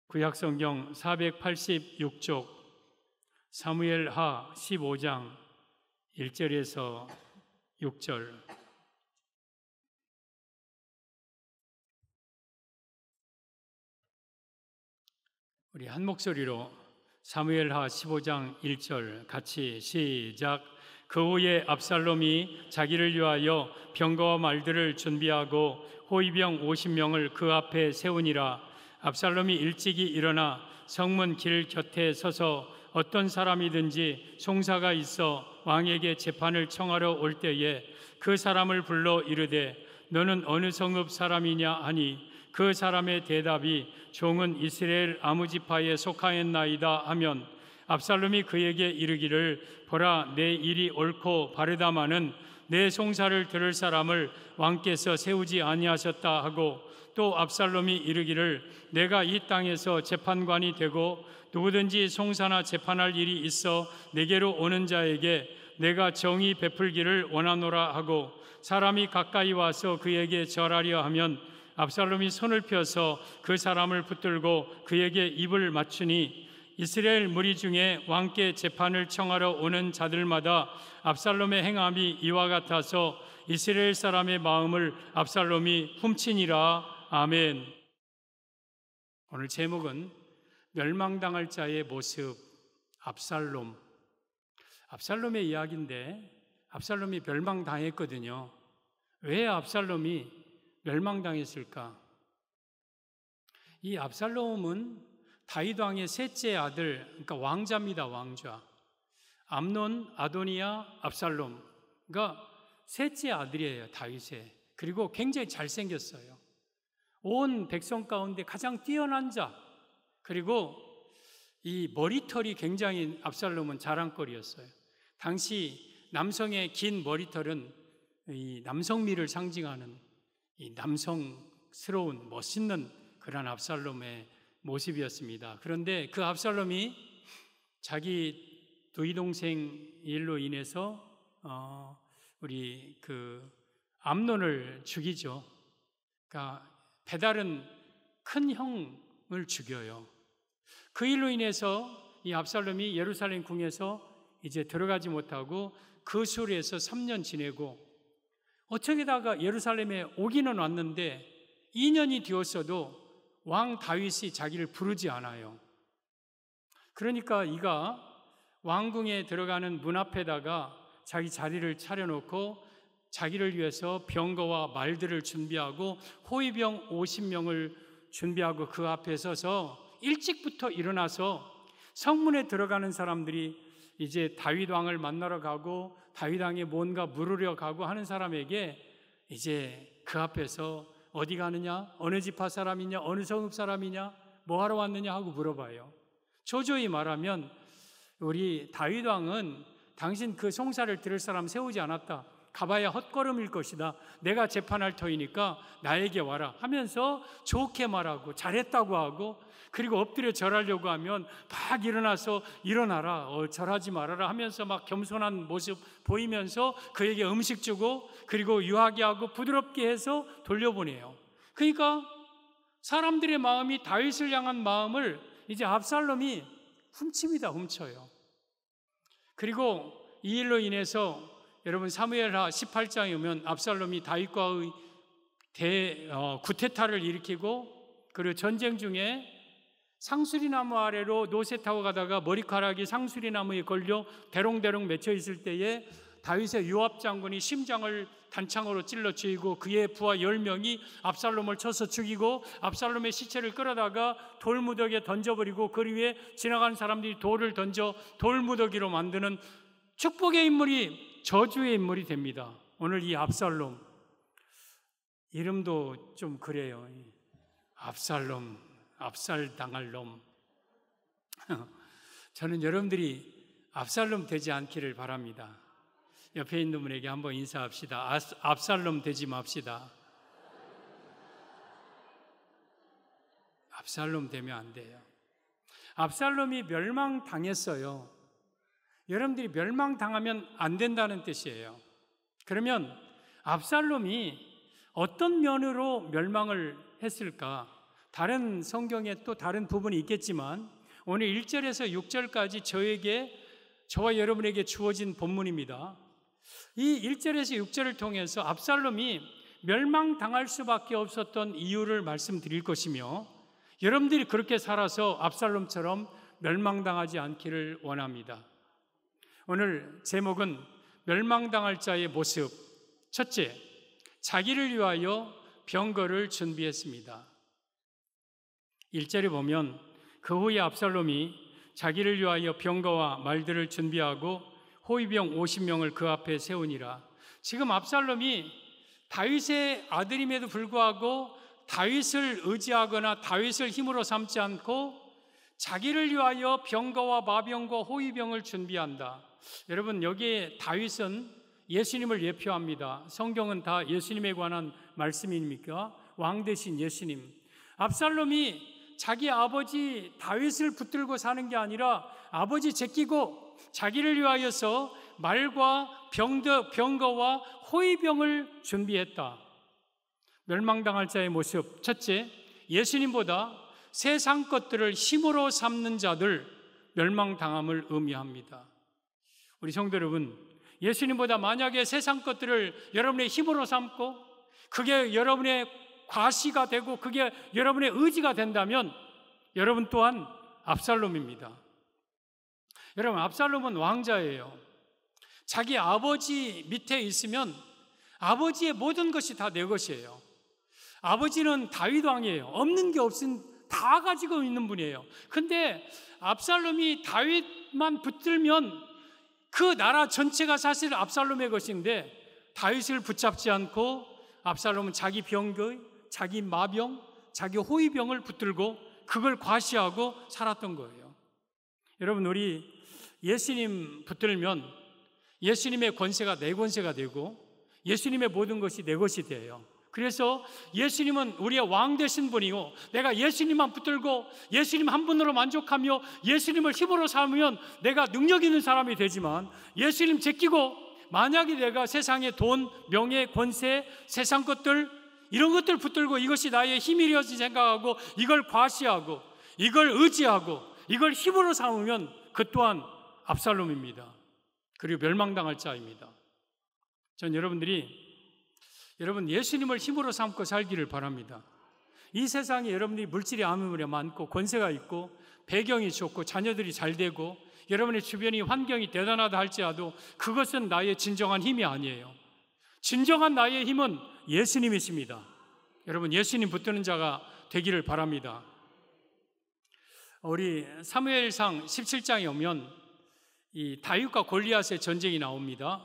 구약성경 486쪽 사무엘하 15장 1절에서 6절. 우리 한 목소리로 사무엘하 15장 1절 같이 시작. 그 후에 압살롬이 자기를 위하여 병거와 말들을 준비하고 호위병 50명을 그 앞에 세우니라. 압살롬이 일찍이 일어나 성문 길 곁에 서서 어떤 사람이든지 송사가 있어 왕에게 재판을 청하러 올 때에 그 사람을 불러 이르되 너는 어느 성읍 사람이냐 하니 그 사람의 대답이 종은 이스라엘 아무 지파에 속하였나이다 하면 압살롬이 그에게 이르기를 보라 내 일이 옳고 바르다마는 내 송사를 들을 사람을 왕께서 세우지 아니하셨다 하고 또 압살롬이 이르기를 내가 이 땅에서 재판관이 되고 누구든지 송사나 재판할 일이 있어 내게로 오는 자에게 내가 정의 베풀기를 원하노라 하고 사람이 가까이 와서 그에게 절하려 하면 압살롬이 손을 펴서 그 사람을 붙들고 그에게 입을 맞추니 이스라엘 무리 중에 왕께 재판을 청하러 오는 자들마다 압살롬의 행함이 이와 같아서 이스라엘 사람의 마음을 압살롬이 훔치니라. 아멘. 오늘 제목은 멸망당할 자의 모습, 압살롬. 압살롬의 이야기인데 압살롬이 멸망당했거든요. 왜 압살롬이 멸망당했을까? 이 압살롬은 다윗 왕의 셋째 아들, 그러니까 왕자입니다. 왕자. 암논, 아도니아, 압살롬. 그러니까 셋째 아들이에요. 다윗의. 그리고 굉장히 잘생겼어요. 온 백성 가운데 가장 뛰어난 자. 그리고 이 머리털이 굉장히 압살롬은 자랑거리였어요. 당시 남성의 긴 머리털은 이 남성미를 상징하는 이 남성스러운 멋있는 그런 압살롬의 모습이었습니다. 그런데 그 압살롬이 자기 두이 동생 일로 인해서 우리 그 암논을 죽이죠. 그러니까 배다른 큰 형을 죽여요. 그 일로 인해서 이 압살롬이 예루살렘 궁에서 이제 들어가지 못하고 그 수리에서 3년 지내고 어쩌게다가 예루살렘에 오기는 왔는데 2년이 되었어도 왕 다윗이 자기를 부르지 않아요. 그러니까 이가 왕궁에 들어가는 문 앞에다가 자기 자리를 차려놓고 자기를 위해서 병거와 말들을 준비하고 호위병 50명을 준비하고 그 앞에 서서 일찍부터 일어나서 성문에 들어가는 사람들이 이제 다윗 왕을 만나러 가고 다윗 왕에 뭔가 물으려 가고 하는 사람에게 이제 그 앞에서 어디 가느냐? 어느 지파 사람이냐? 어느 성읍 사람이냐? 뭐 하러 왔느냐? 하고 물어봐요. 조조히 말하면 우리 다윗 왕은 당신 그 송사를 들을 사람 세우지 않았다. 가봐야 헛걸음일 것이다. 내가 재판할 터이니까 나에게 와라 하면서 좋게 말하고 잘했다고 하고 그리고 엎드려 절하려고 하면 막 일어나서 일어나라 절하지 말아라 하면서 막 겸손한 모습 보이면서 그에게 음식 주고 그리고 유하게 하고 부드럽게 해서 돌려보내요. 그러니까 사람들의 마음이 다윗을 향한 마음을 이제 압살롬이 훔칩니다. 훔쳐요. 그리고 이 일로 인해서 여러분 사무엘하 18장에 오면 압살롬이 다윗과의 구테타를 일으키고 그리고 전쟁 중에 상수리나무 아래로 노새 타고 가다가 머리카락이 상수리나무에 걸려 대롱대롱 맺혀 있을 때에 다윗의 요압 장군이 심장을 단창으로 찔러 죽이고 그의 부하 10명이 압살롬을 쳐서 죽이고 압살롬의 시체를 끌어다가 돌무더기에 던져버리고 그 위에 지나가는 사람들이 돌을 던져 돌무더기로 만드는 축복의 인물이 저주의 인물이 됩니다. 오늘 이 압살롬 이름도 좀 그래요. 압살롬, 압살당할 놈. 저는 여러분들이 압살롬 되지 않기를 바랍니다. 옆에 있는 분에게 한번 인사합시다. 압살롬 되지 맙시다. 압살롬 되면 안 돼요. 압살롬이 멸망당했어요. 여러분들이 멸망당하면 안 된다는 뜻이에요. 그러면 압살롬이 어떤 면으로 멸망을 했을까? 다른 성경에 또 다른 부분이 있겠지만 오늘 1절에서 6절까지 저와 여러분에게 주어진 본문입니다. 이 1절에서 6절을 통해서 압살롬이 멸망당할 수밖에 없었던 이유를 말씀드릴 것이며 여러분들이 그렇게 살아서 압살롬처럼 멸망당하지 않기를 원합니다. 오늘 제목은 멸망당할 자의 모습. 첫째, 자기를 위하여 병거를 준비했습니다. 1절에 보면 그 후에 압살롬이 자기를 위하여 병거와 말들을 준비하고 호위병 50명을 그 앞에 세우니라. 지금 압살롬이 다윗의 아들임에도 불구하고 다윗을 의지하거나 다윗을 힘으로 삼지 않고 자기를 위하여 병거와 마병과 호위병을 준비한다. 여러분, 여기에 다윗은 예수님을 예표합니다. 성경은 다 예수님에 관한 말씀입니까? 왕 대신 예수님. 압살롬이 자기 아버지 다윗을 붙들고 사는 게 아니라 아버지 제끼고 자기를 위하여서 말과 병거와 호위병을 준비했다. 멸망당할 자의 모습. 첫째, 예수님보다 세상 것들을 힘으로 삼는 자들, 멸망당함을 의미합니다. 우리 성도 여러분, 예수님보다 만약에 세상 것들을 여러분의 힘으로 삼고 그게 여러분의 과시가 되고 그게 여러분의 의지가 된다면 여러분 또한 압살롬입니다. 여러분, 압살롬은 왕자예요. 자기 아버지 밑에 있으면 아버지의 모든 것이 다 내 것이에요. 아버지는 다윗 왕이에요. 없는 게 없은 다 가지고 있는 분이에요. 근데 압살롬이 다윗만 붙들면 그 나라 전체가 사실 압살롬의 것인데 다윗을 붙잡지 않고 압살롬은 자기 병거, 자기 마병, 자기 호위병을 붙들고 그걸 과시하고 살았던 거예요. 여러분, 우리 예수님 붙들면 예수님의 권세가 내 권세가 되고 예수님의 모든 것이 내 것이 돼요. 그래서 예수님은 우리의 왕 되신 분이고 내가 예수님만 붙들고 예수님 한 분으로 만족하며 예수님을 힘으로 삼으면 내가 능력 있는 사람이 되지만 예수님 제끼고 만약에 내가 세상의 돈, 명예, 권세, 세상 것들 이런 것들 붙들고 이것이 나의 힘이려 생각하고 이걸 과시하고 이걸 의지하고 이걸 힘으로 삼으면 그 또한 압살롬입니다. 그리고 멸망당할 자입니다. 전 여러분 예수님을 힘으로 삼고 살기를 바랍니다. 이 세상에 여러분들이 물질이 아무리 많고 권세가 있고 배경이 좋고 자녀들이 잘 되고 여러분의 주변이 환경이 대단하다 할지라도 그것은 나의 진정한 힘이 아니에요. 진정한 나의 힘은 예수님이십니다. 여러분, 예수님 붙드는 자가 되기를 바랍니다. 우리 사무엘상 17장에 오면 이 다윗과 골리앗의 전쟁이 나옵니다.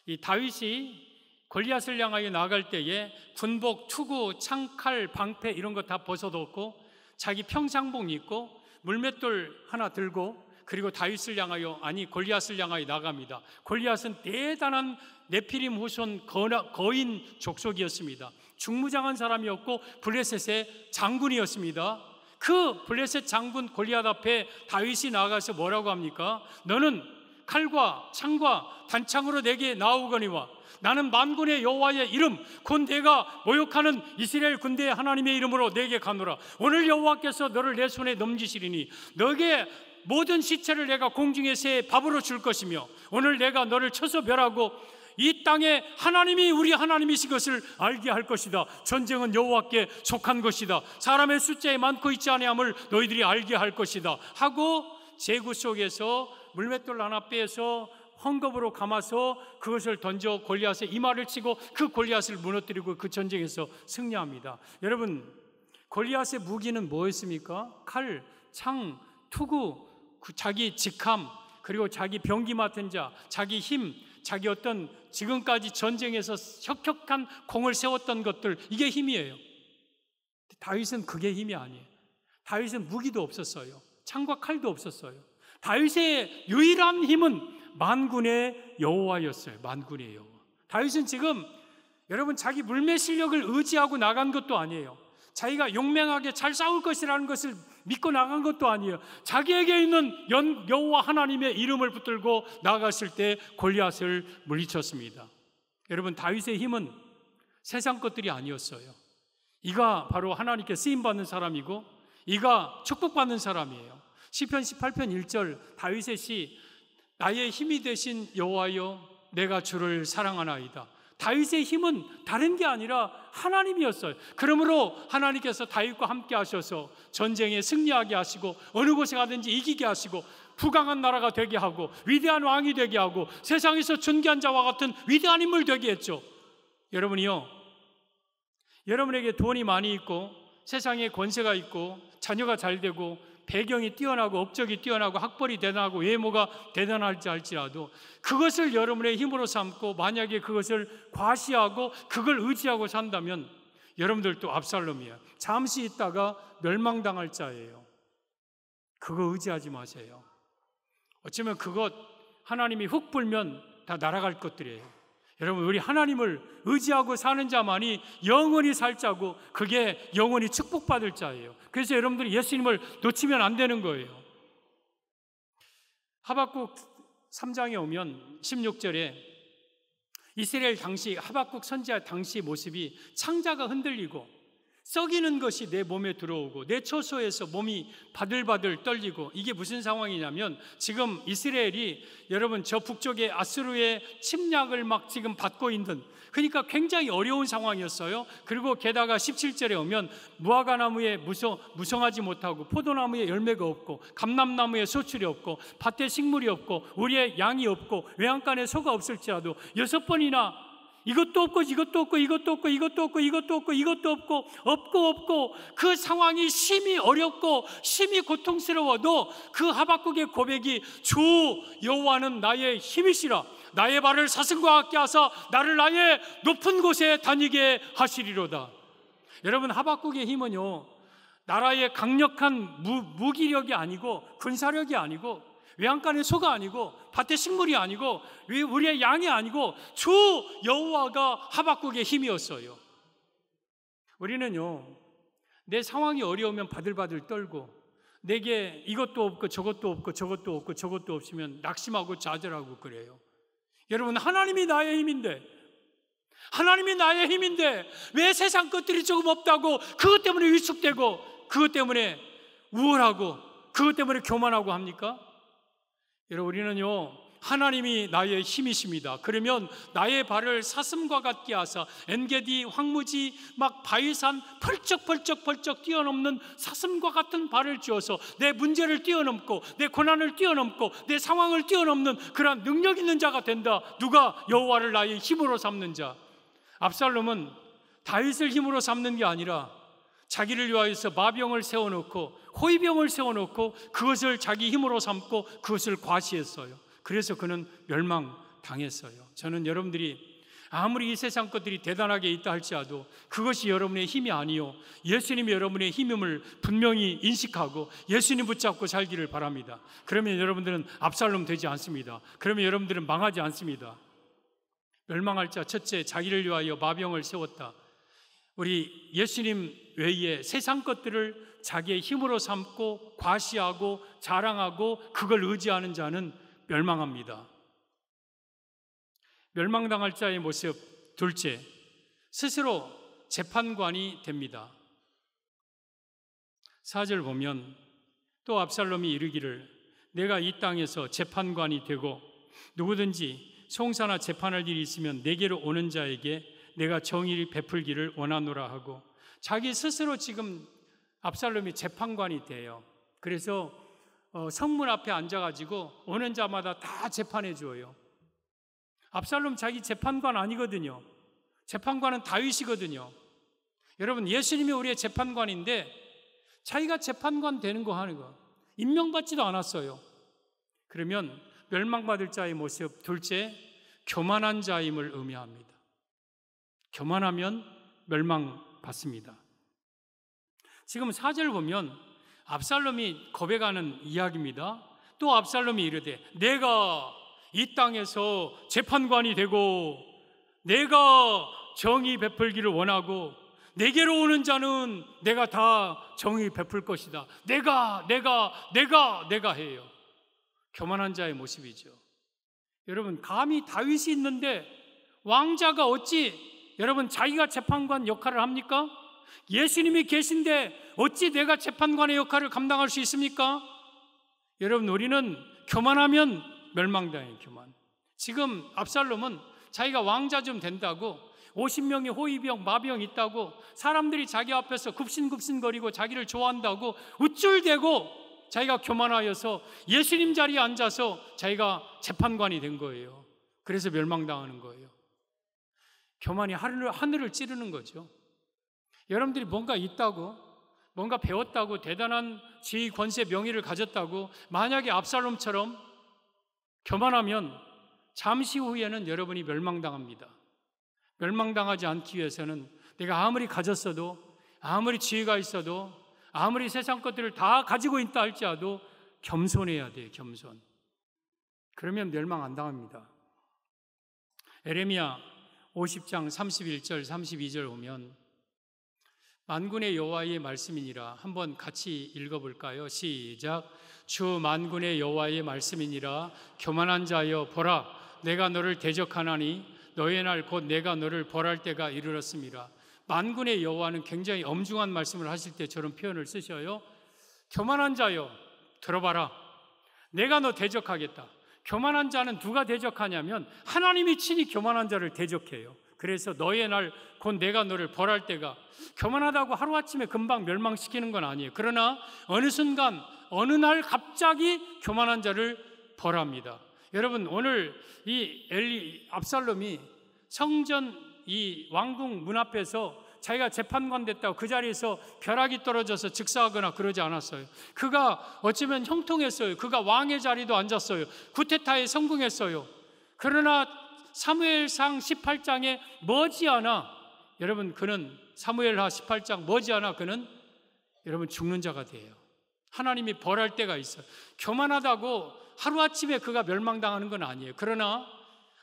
이 다윗이 골리앗을 향하여 나갈 때에 군복, 투구, 창칼, 방패 이런 거 다 벗어뒀고 자기 평상복 입고 물맷돌 하나 들고 그리고 다윗을 향하여 골리앗을 향하여 나갑니다. 골리앗은 대단한 네피림 후손 거인 족속이었습니다. 중무장한 사람이었고 블레셋의 장군이었습니다. 그 블레셋 장군 골리앗 앞에 다윗이 나가서 뭐라고 합니까? 너는 칼과 창과 단창으로 내게 나오거니와 나는 만군의 여호와의 이름 곧 내가 모욕하는 이스라엘 군대의 하나님의 이름으로 내게 가노라. 오늘 여호와께서 너를 내 손에 넘기시리니 너에게 모든 시체를 내가 공중에 새 밥으로 줄 것이며 오늘 내가 너를 쳐서 멸하고 이 땅에 하나님이 우리 하나님이신 것을 알게 할 것이다. 전쟁은 여호와께 속한 것이다. 사람의 숫자에 많고 있지 아니함을 너희들이 알게 할 것이다 하고 제구 속에서 물맷돌 하나 빼서 헝겊으로 감아서 그것을 던져 골리앗의 이마를 치고 그 골리앗을 무너뜨리고 그 전쟁에서 승리합니다. 여러분, 골리앗의 무기는 뭐였습니까? 칼, 창, 투구, 자기 직함, 그리고 자기 병기 맡은 자, 자기 힘, 자기 어떤 지금까지 전쟁에서 혁혁한 공을 세웠던 것들, 이게 힘이에요. 다윗은 그게 힘이 아니에요. 다윗은 무기도 없었어요. 창과 칼도 없었어요. 다윗의 유일한 힘은 만군의 여호와였어요. 만군의 여호와. 다윗은 지금 여러분 자기 물매 실력을 의지하고 나간 것도 아니에요. 자기가 용맹하게 잘 싸울 것이라는 것을 믿고 나간 것도 아니에요. 자기에게 있는 여호와 하나님의 이름을 붙들고 나갔을 때 골리앗을 물리쳤습니다. 여러분, 다윗의 힘은 세상 것들이 아니었어요. 이가 바로 하나님께 쓰임받는 사람이고 이가 축복받는 사람이에요. 시편 18편 1절 다윗의 시, 나의 힘이 되신 여호와여 내가 주를 사랑하나이다. 다윗의 힘은 다른 게 아니라 하나님이었어요. 그러므로 하나님께서 다윗과 함께 하셔서 전쟁에 승리하게 하시고 어느 곳에 가든지 이기게 하시고 부강한 나라가 되게 하고 위대한 왕이 되게 하고 세상에서 존귀한 자와 같은 위대한 인물 되게 했죠. 여러분이요, 여러분에게 돈이 많이 있고 세상에 권세가 있고 자녀가 잘 되고 배경이 뛰어나고 업적이 뛰어나고 학벌이 대단하고 외모가 대단할지 할지라도 그것을 여러분의 힘으로 삼고 만약에 그것을 과시하고 그걸 의지하고 산다면 여러분들도 압살롬이에요. 잠시 있다가 멸망당할 자예요. 그거 의지하지 마세요. 어쩌면 그것 하나님이 훅 불면 다 날아갈 것들이에요. 여러분, 우리 하나님을 의지하고 사는 자만이 영원히 살 자고 그게 영원히 축복받을 자예요. 그래서 여러분들이 예수님을 놓치면 안 되는 거예요. 하박국 3장에 오면 16절에 이스라엘 당시 하박국 선지자 당시 모습이 창자가 흔들리고 썩이는 것이 내 몸에 들어오고 내 처소에서 몸이 바들바들 떨리고, 이게 무슨 상황이냐면 지금 이스라엘이 여러분 저 북쪽의 아수르의 침략을 막 지금 받고 있는, 그러니까 굉장히 어려운 상황이었어요. 그리고 게다가 17절에 오면 무화과 나무에 무성하지 못하고 포도나무에 열매가 없고 감람나무에 소출이 없고 밭에 식물이 없고 우리의 양이 없고 외양간에 소가 없을지라도 6번이나 이것도 없고 이것도 없고 이것도 없고 이것도 없고 이것도 없고 이것도 없고 그 상황이 심히 어렵고 심히 고통스러워도 그 하박국의 고백이 주 여호와는 나의 힘이시라, 나의 발을 사슴과 같게 하사 나를 나의 높은 곳에 다니게 하시리로다. 여러분, 하박국의 힘은요 나라의 강력한 무기력이 아니고 군사력이 아니고 외양간의 소가 아니고 밭의 식물이 아니고 우리의 양이 아니고 주 여호와가 하박국의 힘이었어요. 우리는요 내 상황이 어려우면 바들바들 떨고 내게 이것도 없고 저것도 없고 저것도 없고 저것도 없으면 낙심하고 좌절하고 그래요. 여러분, 하나님이 나의 힘인데 왜 세상 것들이 조금 없다고 그것 때문에 위축되고 그것 때문에 우울하고 그것 때문에 교만하고 합니까? 여러분, 우리는요 하나님이 나의 힘이십니다. 그러면 나의 발을 사슴과 같게 하사 엔게디 황무지 막 바위산 펄쩍 뛰어넘는 사슴과 같은 발을 쥐어서 내 문제를 뛰어넘고 내 고난을 뛰어넘고 내 상황을 뛰어넘는 그러한 능력 있는 자가 된다. 누가? 여호와를 나의 힘으로 삼는 자. 압살롬은 다윗을 힘으로 삼는 게 아니라 자기를 위하여서 마병을 세워놓고 호위병을 세워놓고 그것을 자기 힘으로 삼고 그것을 과시했어요. 그래서 그는 멸망당했어요. 저는 여러분들이 아무리 이 세상 것들이 대단하게 있다 할지라도 그것이 여러분의 힘이 아니요 예수님이 여러분의 힘임을 분명히 인식하고 예수님 붙잡고 살기를 바랍니다. 그러면 여러분들은 압살롬 되지 않습니다. 그러면 여러분들은 망하지 않습니다. 멸망할 자 첫째, 자기를 위하여 마병을 세웠다. 우리 예수님 외에 세상 것들을 자기의 힘으로 삼고 과시하고 자랑하고 그걸 의지하는 자는 멸망합니다. 멸망당할 자의 모습 둘째, 스스로 재판관이 됩니다. 4절 보면 또 압살롬이 이르기를 내가 이 땅에서 재판관이 되고 누구든지 송사나 재판할 일이 있으면 내게로 오는 자에게 내가 정의를 베풀기를 원하노라 하고, 자기 스스로 지금 압살롬이 재판관이 돼요. 그래서 성문 앞에 앉아가지고 오는 자마다 다 재판해 줘요. 압살롬 자기 재판관 아니거든요. 재판관은 다윗이거든요. 여러분, 예수님이 우리의 재판관인데 자기가 재판관 되는 거 하는 거 임명받지도 않았어요. 그러면 멸망받을 자의 모습 둘째, 교만한 자임을 의미합니다. 교만하면 멸망받습니다. 지금 4절 보면 압살롬이 고백하는 이야기입니다. 또 압살롬이 이르되 내가 이 땅에서 재판관이 되고 내가 정의 베풀기를 원하고 내게로 오는 자는 내가 다 정의 베풀 것이다. 내가 해요. 교만한 자의 모습이죠. 여러분, 감히 다윗이 있는데 왕자가 어찌 여러분 자기가 재판관 역할을 합니까? 예수님이 계신데 어찌 내가 재판관의 역할을 감당할 수 있습니까? 여러분, 우리는 교만하면 멸망당해요. 교만. 지금 압살롬은 자기가 왕자 좀 된다고 50명의 호위병, 마병 있다고 사람들이 자기 앞에서 굽신굽신거리고 자기를 좋아한다고 우쭐대고 자기가 교만하여서 예수님 자리에 앉아서 자기가 재판관이 된 거예요. 그래서 멸망당하는 거예요. 교만이 하늘을 찌르는 거죠. 여러분들이 뭔가 있다고, 뭔가 배웠다고, 대단한 지위, 권세, 명예를 가졌다고 만약에 압살롬처럼 교만하면 잠시 후에는 여러분이 멸망당합니다. 멸망당하지 않기 위해서는 내가 아무리 가졌어도, 아무리 지위가 있어도, 아무리 세상 것들을 다 가지고 있다 할지라도 겸손해야 돼요. 겸손. 그러면 멸망 안 당합니다. 에레미야 50장 31절 32절 보면 만군의 여호와의 말씀이니라. 한번 같이 읽어볼까요? 시작. 주 만군의 여호와의 말씀이니라. 교만한 자여 보라, 내가 너를 대적하나니 너의 날 곧 내가 너를 벌할 때가 이르렀음이라. 만군의 여호와는 굉장히 엄중한 말씀을 하실 때 저런 표현을 쓰셔요. 교만한 자여 들어봐라, 내가 너 대적하겠다. 교만한 자는 누가 대적하냐면 하나님이 친히 교만한 자를 대적해요. 그래서 너의 날 곧 내가 너를 벌할 때가, 교만하다고 하루아침에 금방 멸망시키는 건 아니에요. 그러나 어느 순간 어느 날 갑자기 교만한 자를 벌합니다. 여러분, 오늘 이 압살롬이 성전 이 왕궁 문 앞에서 자기가 재판관 됐다고 그 자리에서 벼락이 떨어져서 즉사하거나 그러지 않았어요. 그가 어쩌면 형통했어요. 그가 왕의 자리도 앉았어요. 쿠데타에 성공했어요. 그러나 사무엘상 18장에 머지않아, 여러분, 그는 사무엘하 18장 머지않아 그는 여러분 죽는 자가 돼요. 하나님이 벌할 때가 있어요. 교만하다고 하루아침에 그가 멸망당하는 건 아니에요. 그러나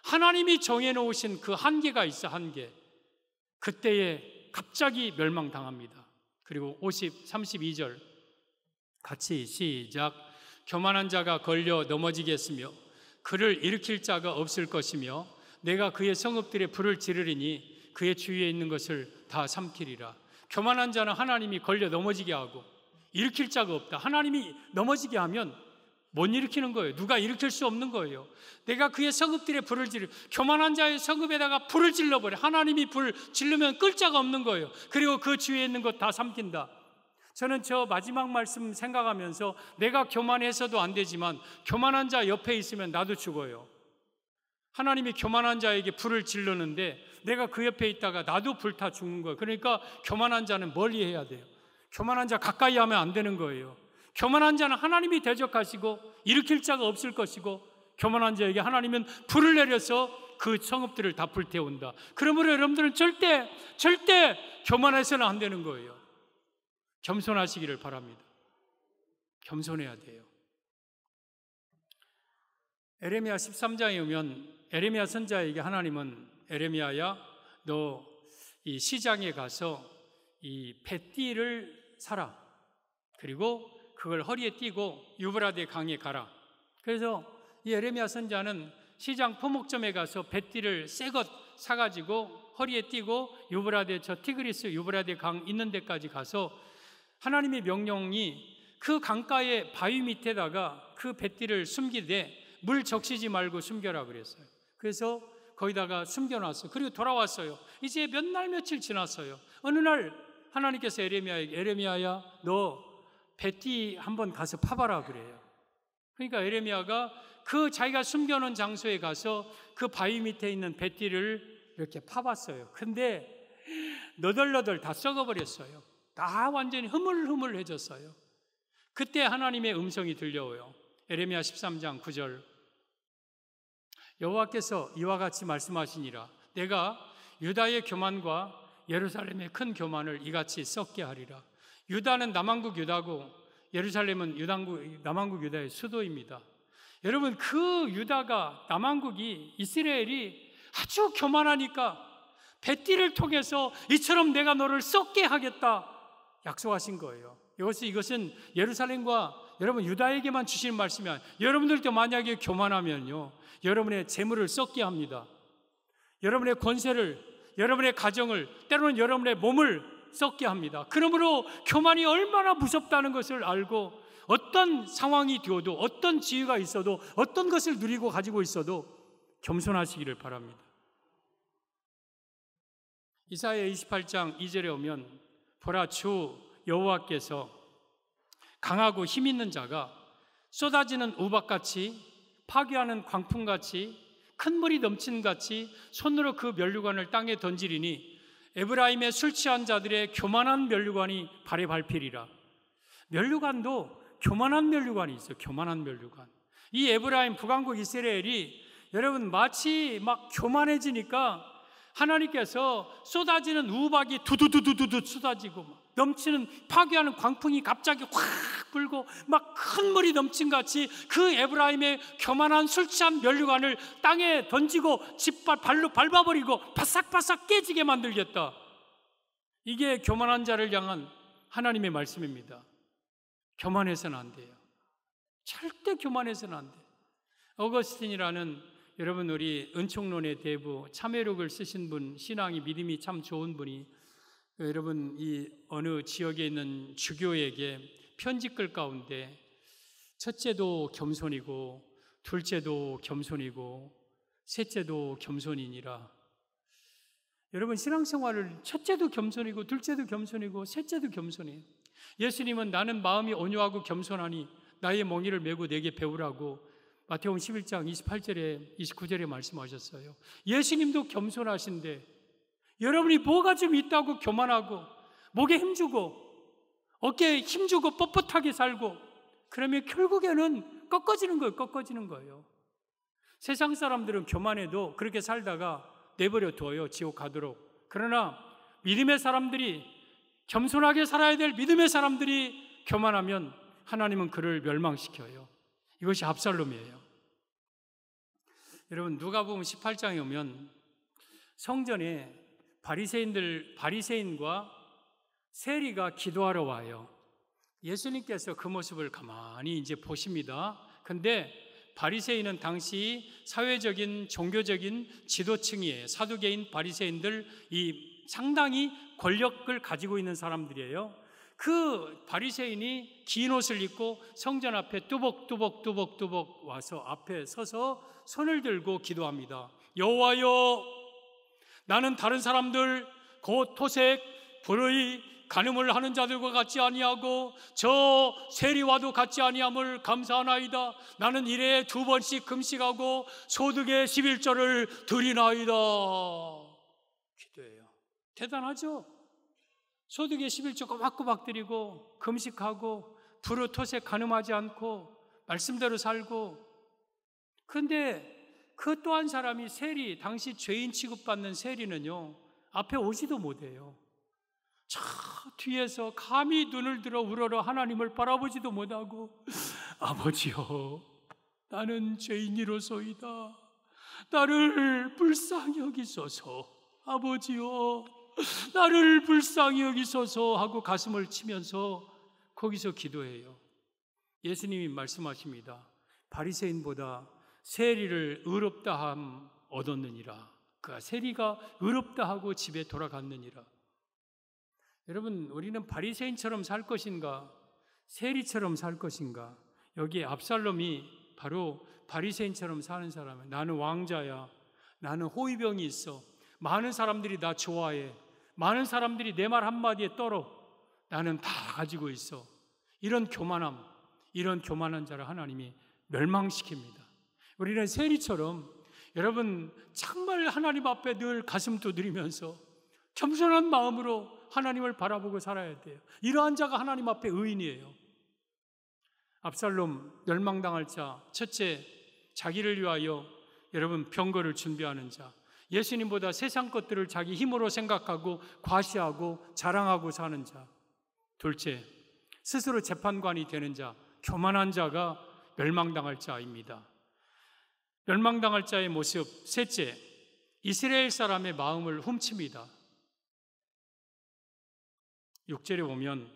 하나님이 정해놓으신 그 한계가 있어. 한계. 그때에 갑자기 멸망당합니다. 그리고 32절 같이 시작. 교만한 자가 걸려 넘어지겠으며 그를 일으킬 자가 없을 것이며 내가 그의 성읍들에 불을 지르리니 그의 주위에 있는 것을 다 삼키리라. 교만한 자는 하나님이 걸려 넘어지게 하고 일으킬 자가 없다. 하나님이 넘어지게 하면 못 일으키는 거예요. 누가 일으킬 수 없는 거예요. 내가 그의 성읍들에 불을 지르, 교만한 자의 성읍에다가 불을 질러버려. 하나님이 불 지르면 끌 자가 없는 거예요. 그리고 그 주위에 있는 것 다 삼킨다. 저는 저 마지막 말씀 생각하면서 내가 교만해서도 안 되지만 교만한 자 옆에 있으면 나도 죽어요. 하나님이 교만한 자에게 불을 질르는데 내가 그 옆에 있다가 나도 불타 죽는 거예요. 그러니까 교만한 자는 멀리 해야 돼요. 교만한 자 가까이 하면 안 되는 거예요. 교만한 자는 하나님이 대적하시고 일으킬 자가 없을 것이고, 교만한 자에게 하나님은 불을 내려서 그 성읍들을 다 불태운다. 그러므로 여러분들은 절대 교만해서는 안 되는 거예요. 겸손하시기를 바랍니다. 겸손해야 돼요. 에레미야 13장에 오면 에레미야 선지자에게 하나님은 에레미야야, 너 이 시장에 가서 이 뱃띠를 사라. 그리고 그걸 허리에 띠고 유브라데 강에 가라. 그래서 이 에레미야 선지자는 시장 포목점에 가서 뱃띠를 새 것 사가지고 허리에 띠고 유브라데, 저 티그리스 유브라데 강 있는 데까지 가서 하나님의 명령이 그 강가의 바위 밑에다가 그 뱃띠를 숨기되 물 적시지 말고 숨겨라 그랬어요. 그래서 거기다가 숨겨놨어요. 그리고 돌아왔어요. 이제 몇 날 며칠 지났어요. 어느 날 하나님께서 에레미야에게, 에레미야야 너 뱃띠 한번 가서 파봐라 그래요. 그러니까 에레미야가 그 자기가 숨겨놓은 장소에 가서 그 바위 밑에 있는 뱃띠를 이렇게 파봤어요. 근데 너덜너덜 다 썩어버렸어요. 다 완전히 흐물흐물해졌어요. 그때 하나님의 음성이 들려오요. 에레미야 13장 9절. 여호와께서 이와 같이 말씀하시니라. 내가 유다의 교만과 예루살렘의 큰 교만을 이같이 썩게 하리라. 유다는 남왕국 유다고 예루살렘은 남왕국 유다의 수도입니다. 여러분, 그 유다가, 남왕국이, 이스라엘이 아주 교만하니까 뱃띠를 통해서 이처럼 내가 너를 썩게 하겠다 약속하신 거예요. 이것은 예루살렘과 여러분 유다에게만 주시는 말씀이 아니에요. 여러분들도 만약에 교만하면요, 여러분의 재물을 썩게 합니다. 여러분의 권세를, 여러분의 가정을, 때로는 여러분의 몸을 썩게 합니다. 그러므로 교만이 얼마나 무섭다는 것을 알고 어떤 상황이 되어도 어떤 지위가 있어도 어떤 것을 누리고 가지고 있어도 겸손하시기를 바랍니다. 이사야 28장 2절에 오면 보라 주 여호와께서 강하고 힘 있는 자가 쏟아지는 우박같이 파괴하는 광풍같이 큰 물이 넘친같이 손으로 그 면류관을 땅에 던지리니 에브라임의 술 취한 자들의 교만한 면류관이 발에 밟히리라. 면류관도 교만한 면류관이 있어요. 교만한 면류관. 이 에브라임 북왕국 이스라엘이 여러분 마치 막 교만해지니까 하나님께서 쏟아지는 우박이 두두두두두 쏟아지고 막 넘치는 파괴하는 광풍이 갑자기 확 불고 막 큰 물이 넘친 같이 그 에브라임의 교만한 술 취한 면류관을 땅에 던지고 발로 밟아버리고 바싹바싹 깨지게 만들겠다. 이게 교만한 자를 향한 하나님의 말씀입니다. 교만해서는 안 돼요. 절대 교만해서는 안 돼요. 어거스틴이라는 여러분 우리 은총론의 대부 참회록을 쓰신 분, 신앙이 믿음이 참 좋은 분이 여러분 이 어느 지역에 있는 주교에게 편지글 가운데 첫째도 겸손이고 둘째도 겸손이고 셋째도 겸손이니라. 여러분 신앙생활을 첫째도 겸손이고 둘째도 겸손이고 셋째도 겸손이에요. 예수님은 나는 마음이 온유하고 겸손하니 나의 멍에를 메고 내게 배우라고 마태복음 11장 28절에 29절에 말씀하셨어요. 예수님도 겸손하신데 여러분이 뭐가 좀 있다고 교만하고 목에 힘주고 어깨에 힘주고 뻣뻣하게 살고 그러면 결국에는 꺾어지는 거예요. 세상 사람들은 교만해도 그렇게 살다가 내버려 둬요. 지옥 가도록. 그러나 믿음의 사람들이 겸손하게 살아야 될 믿음의 사람들이 교만하면 하나님은 그를 멸망시켜요. 이것이 압살롬이에요. 여러분 누가복음 18장에 오면 성전에 바리새인과 세리가 기도하러 와요. 예수님께서 그 모습을 가만히 이제 보십니다. 근데 바리새인은 당시 사회적인 종교적인 지도층이에요. 사두개인 바리새인들 이 상당히 권력을 가지고 있는 사람들이에요. 그 바리새인이 긴 옷을 입고 성전 앞에 뚜벅뚜벅 와서 앞에 서서 손을 들고 기도합니다. 여호와여, 나는 다른 사람들 곧 토색, 불의, 간음을 하는 자들과 같지 아니하고 저 세리와도 같지 아니함을 감사하나이다. 나는 일에 2번씩 금식하고 소득의 11조를 드리나이다. 기도해요. 대단하죠? 소득의 11조 꼬박꼬박 드리고 금식하고 불의, 토색, 간음하지 않고 말씀대로 살고. 그런데 그 또 한 사람이 세리, 당시 죄인 취급받는 세리는요 앞에 오지도 못해요. 저 뒤에서 감히 눈을 들어 우러러 하나님을 바라보지도 못하고 아버지여, 나는 죄인이로소이다. 나를 불쌍히 여기소서. 아버지여, 나를 불쌍히 여기소서 하고 가슴을 치면서 거기서 기도해요. 예수님이 말씀하십니다. 바리새인보다 세리를 의롭다함 얻었느니라. 그 세리가 의롭다하고 집에 돌아갔느니라. 여러분, 우리는 바리새인처럼 살 것인가 세리처럼 살 것인가? 여기에 압살롬이 바로 바리새인처럼 사는 사람이에요. 나는 왕자야. 나는 호위병이 있어. 많은 사람들이 나 좋아해. 많은 사람들이 내 말 한마디에 떨어. 나는 다 가지고 있어. 이런 교만함, 이런 교만한 자를 하나님이 멸망시킵니다. 우리는 세리처럼 여러분 정말 하나님 앞에 늘 가슴 두드리면서 겸손한 마음으로 하나님을 바라보고 살아야 돼요. 이러한 자가 하나님 앞에 의인이에요. 압살롬 멸망당할 자, 첫째, 자기를 위하여 여러분 병거를 준비하는 자, 예수님보다 세상 것들을 자기 힘으로 생각하고 과시하고 자랑하고 사는 자. 둘째, 스스로 재판관이 되는 자, 교만한 자가 멸망당할 자입니다. 멸망당할 자의 모습. 셋째, 이스라엘 사람의 마음을 훔칩니다. 6절에 보면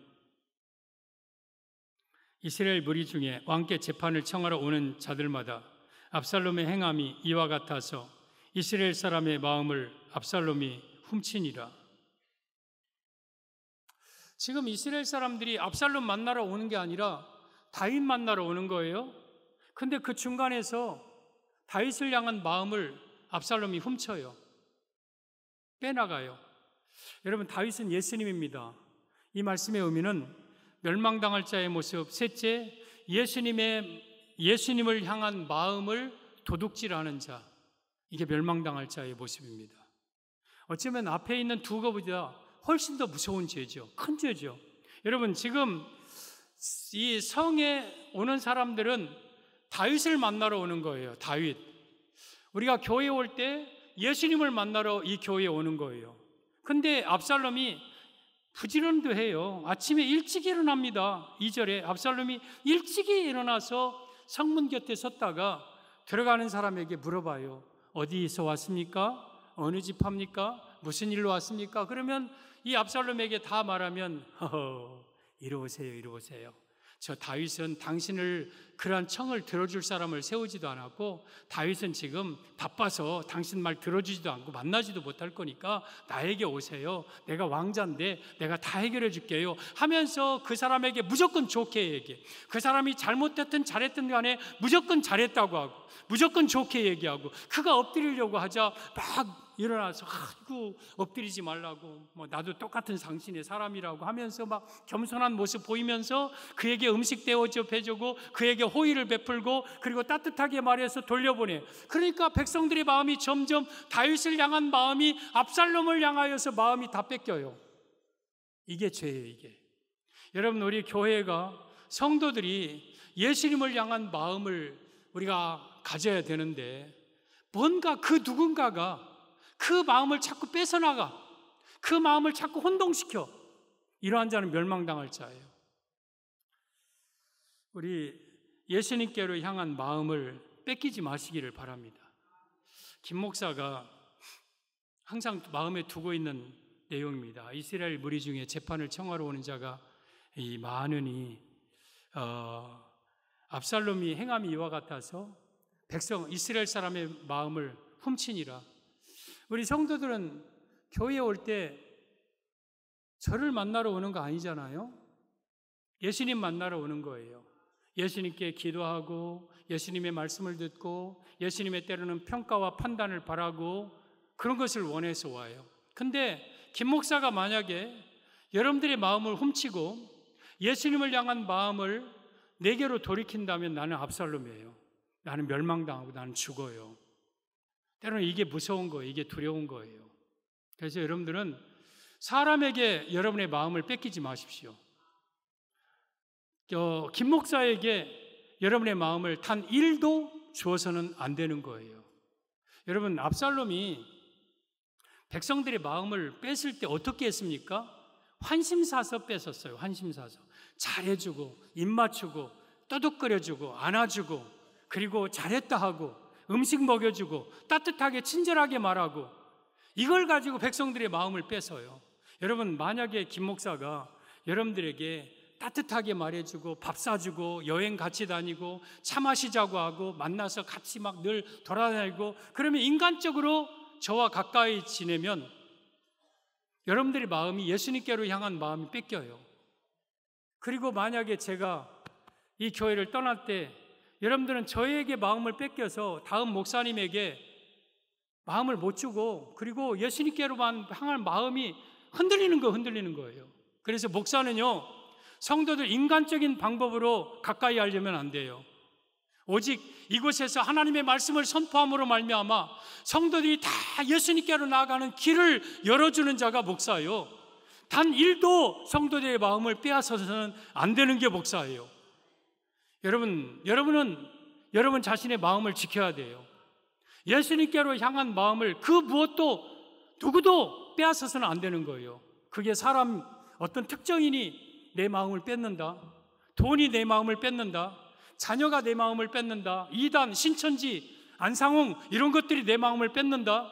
이스라엘 무리 중에 왕께 재판을 청하러 오는 자들마다 압살롬의 행함이 이와 같아서 이스라엘 사람의 마음을 압살롬이 훔치니라. 지금 이스라엘 사람들이 압살롬 만나러 오는 게 아니라 다윗 만나러 오는 거예요. 근데 그 중간에서 다윗을 향한 마음을 압살롬이 훔쳐요. 빼나가요. 여러분, 다윗은 예수님입니다. 이 말씀의 의미는 멸망당할 자의 모습, 셋째, 예수님을 향한 마음을 도둑질하는 자, 이게 멸망당할 자의 모습입니다. 어쩌면 앞에 있는 두 것보다 훨씬 더 무서운 죄죠. 큰 죄죠. 여러분, 지금 이 성에 오는 사람들은 다윗을 만나러 오는 거예요. 다윗. 우리가 교회에 올 때 예수님을 만나러 이 교회에 오는 거예요. 근데 압살롬이 부지런도 해요. 아침에 일찍 일어납니다. 2절에 압살롬이 일찍 일어나서 성문 곁에 섰다가 들어가는 사람에게 물어봐요. 어디서 왔습니까? 어느 집 합니까? 무슨 일로 왔습니까? 그러면 이 압살롬에게 다 말하면 이리 오세요, 이리 오세요. 저 다윗은 당신을 그러한 청을 들어줄 사람을 세우지도 않았고, 다윗은 지금 바빠서 당신 말 들어주지도 않고 만나지도 못할 거니까 나에게 오세요. 내가 왕자인데 내가 다 해결해 줄게요 하면서 그 사람에게 무조건 좋게 얘기해. 그 사람이 잘못됐든 잘했든 간에 무조건 잘했다고 하고 무조건 좋게 얘기하고, 그가 엎드리려고 하자 막 일어나서 아이고 엎드리지 말라고, 뭐 나도 똑같은 당신의 사람이라고 하면서 막 겸손한 모습 보이면서 그에게 음식 대접해주고 그에게 호의를 베풀고, 그리고 따뜻하게 말해서 돌려보내. 그러니까 백성들의 마음이 점점 다윗을 향한 마음이 압살롬을 향하여서 마음이 다 뺏겨요. 이게 죄예요. 이게. 여러분, 우리 교회가, 성도들이 예수님을 향한 마음을 우리가 가져야 되는데, 뭔가 그 누군가가 그 마음을 자꾸 뺏어나가, 그 마음을 자꾸 혼동시켜. 이러한 자는 멸망당할 자예요. 우리 예수님께로 향한 마음을 뺏기지 마시기를 바랍니다. 김 목사가 항상 마음에 두고 있는 내용입니다. 이스라엘 무리 중에 재판을 청하러 오는 자가 이 많으니 압살롬이 행함이 이와 같아서 이스라엘 사람의 마음을 훔치니라. 우리 성도들은 교회에 올 때 저를 만나러 오는 거 아니잖아요. 예수님 만나러 오는 거예요. 예수님께 기도하고 예수님의 말씀을 듣고 예수님의 때로는 평가와 판단을 바라고 그런 것을 원해서 와요. 근데 김 목사가 만약에 여러분들의 마음을 훔치고 예수님을 향한 마음을 내게로 돌이킨다면 나는 압살롬이에요. 나는 멸망당하고 나는 죽어요. 때로는 이게 무서운 거예요. 이게 두려운 거예요. 그래서 여러분들은 사람에게 여러분의 마음을 뺏기지 마십시오. 김 목사에게 여러분의 마음을 단 1도 주어서는 안 되는 거예요. 여러분, 압살롬이 백성들의 마음을 뺐을 때 어떻게 했습니까? 환심사서 뺏었어요. 환심사서. 잘해주고 입 맞추고 떠독거려주고 안아주고, 그리고 잘했다 하고 음식 먹여주고 따뜻하게 친절하게 말하고, 이걸 가지고 백성들의 마음을 뺏어요. 여러분, 만약에 김 목사가 여러분들에게 따뜻하게 말해주고 밥 사주고 여행 같이 다니고 차 마시자고 하고 만나서 같이 막 늘 돌아다니고, 그러면 인간적으로 저와 가까이 지내면 여러분들의 마음이 예수님께로 향한 마음이 뺏겨요. 그리고 만약에 제가 이 교회를 떠날 때 여러분들은 저에게 마음을 뺏겨서 다음 목사님에게 마음을 못 주고, 그리고 예수님께로만 향할 마음이 흔들리는 거예요. 그래서 목사는요, 성도들 인간적인 방법으로 가까이 하려면 안 돼요. 오직 이곳에서 하나님의 말씀을 선포함으로 말미암아 성도들이 다 예수님께로 나아가는 길을 열어주는 자가 목사예요. 단 1도 성도들의 마음을 빼앗아서는 안 되는 게 목사예요. 여러분은 여러분 자신의 마음을 지켜야 돼요. 예수님께로 향한 마음을 그 무엇도 누구도 빼앗아서는 안 되는 거예요. 그게 사람 어떤 특정인이 내 마음을 뺏는다, 돈이 내 마음을 뺏는다, 자녀가 내 마음을 뺏는다, 이단, 신천지, 안상홍 이런 것들이 내 마음을 뺏는다,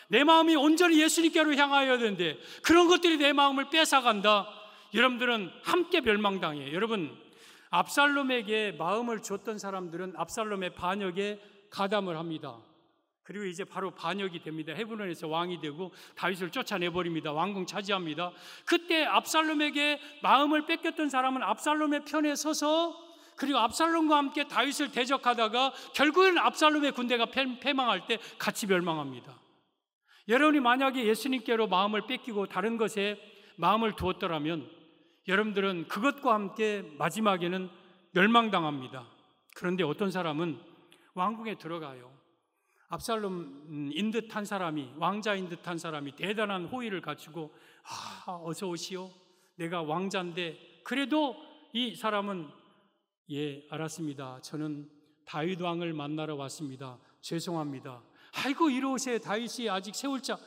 내 마음이 온전히 예수님께로 향하여야 되는데 그런 것들이 내 마음을 뺏어간다. 여러분들은 함께 멸망당해요. 여러분, 압살롬에게 마음을 줬던 사람들은 압살롬의 반역에 가담을 합니다. 그리고 이제 바로 반역이 됩니다. 헤브론에서 왕이 되고 다윗을 쫓아내버립니다. 왕궁 차지합니다. 그때 압살롬에게 마음을 뺏겼던 사람은 압살롬의 편에 서서, 그리고 압살롬과 함께 다윗을 대적하다가 결국에는 압살롬의 군대가 패망할 때 같이 멸망합니다. 여러분이 만약에 예수님께로 마음을 뺏기고 다른 것에 마음을 두었더라면 여러분들은 그것과 함께 마지막에는 멸망당합니다. 그런데 어떤 사람은 왕궁에 들어가요. 압살롬인 듯한 사람이, 왕자인 듯한 사람이 대단한 호의를 갖추고, 어서 오시오, 내가 왕자인데. 그래도 이 사람은, 예, 알았습니다, 저는 다윗 왕을 만나러 왔습니다, 죄송합니다. 아이고, 이리 오세요, 다윗이 아직 세울자.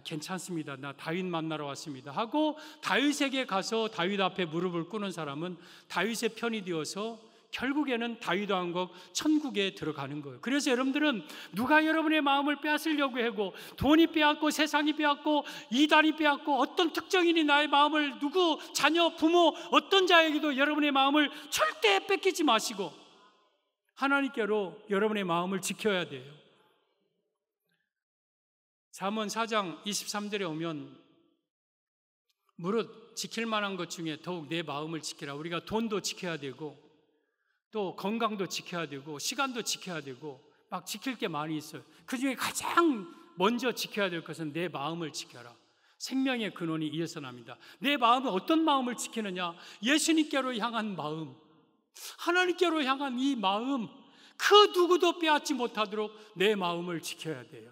괜찮습니다, 나 다윗 만나러 왔습니다 하고 다윗에게 가서 다윗 앞에 무릎을 꿇는 사람은 다윗의 편이 되어서 결국에는 다윗 왕국 천국에 들어가는 거예요. 그래서 여러분들은 누가 여러분의 마음을 빼앗으려고 하고, 돈이 빼앗고 세상이 빼앗고 이단이 빼앗고 어떤 특정인이 나의 마음을, 누구, 자녀, 부모, 어떤 자에게도 여러분의 마음을 절대 뺏기지 마시고 하나님께로 여러분의 마음을 지켜야 돼요. 잠언 4장 23절에 오면 무릇 지킬 만한 것 중에 더욱 내 마음을 지키라. 우리가 돈도 지켜야 되고 또 건강도 지켜야 되고 시간도 지켜야 되고 막 지킬 게 많이 있어요. 그 중에 가장 먼저 지켜야 될 것은 내 마음을 지켜라. 생명의 근원이 이에서 납니다. 내 마음은 어떤 마음을 지키느냐? 예수님께로 향한 마음, 하나님께로 향한 이 마음, 그 누구도 빼앗지 못하도록 내 마음을 지켜야 돼요.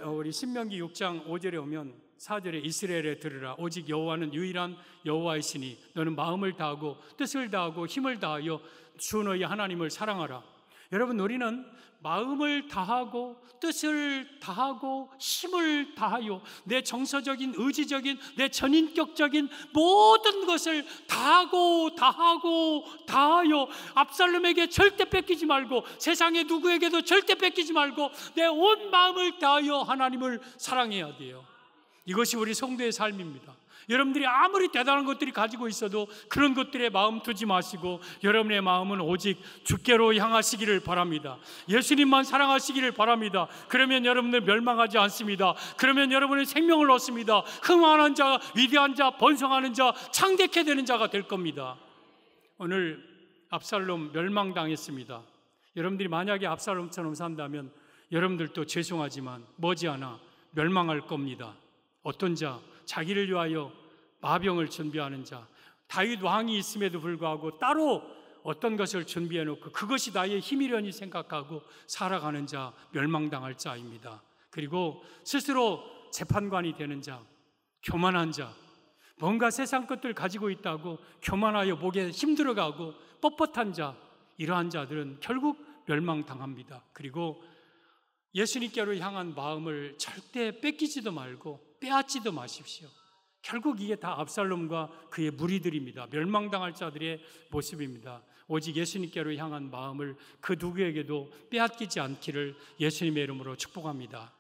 우리 신명기 6장 5절에 오면 4절에 이스라엘에 들으라. 오직 여호와는 유일한 여호와이시니 너는 마음을 다하고 뜻을 다하고 힘을 다하여 주 너희 하나님을 사랑하라. 여러분, 우리는 마음을 다하고 뜻을 다하고 힘을 다하여 내 정서적인, 의지적인, 내 전인격적인 모든 것을 다하고 다하여 압살롬에게 절대 뺏기지 말고 세상의 누구에게도 절대 뺏기지 말고 내 온 마음을 다하여 하나님을 사랑해야 돼요. 이것이 우리 성도의 삶입니다. 여러분들이 아무리 대단한 것들이 가지고 있어도 그런 것들에 마음 두지 마시고 여러분의 마음은 오직 주께로 향하시기를 바랍니다. 예수님만 사랑하시기를 바랍니다. 그러면 여러분들 멸망하지 않습니다. 그러면 여러분의 생명을 얻습니다. 흥왕하는 자, 위대한 자, 번성하는 자, 창대케 되는 자가 될 겁니다. 오늘 압살롬 멸망당했습니다. 여러분들이 만약에 압살롬처럼 산다면 여러분들도 죄송하지만 머지않아 멸망할 겁니다. 어떤 자? 자기를 위하여 마병을 준비하는 자, 다윗 왕이 있음에도 불구하고 따로 어떤 것을 준비해 놓고 그것이 나의 힘이려니 생각하고 살아가는 자, 멸망당할 자입니다. 그리고 스스로 재판관이 되는 자, 교만한 자, 뭔가 세상 것들 가지고 있다고 교만하여 목에 힘들어가고 뻣뻣한 자, 이러한 자들은 결국 멸망당합니다. 그리고 예수님께로 향한 마음을 절대 뺏기지도 말고 빼앗지도 마십시오. 결국 이게 다 압살롬과 그의 무리들입니다. 멸망당할 자들의 모습입니다. 오직 예수님께로 향한 마음을 그 누구에게도 빼앗기지 않기를 예수님의 이름으로 축복합니다.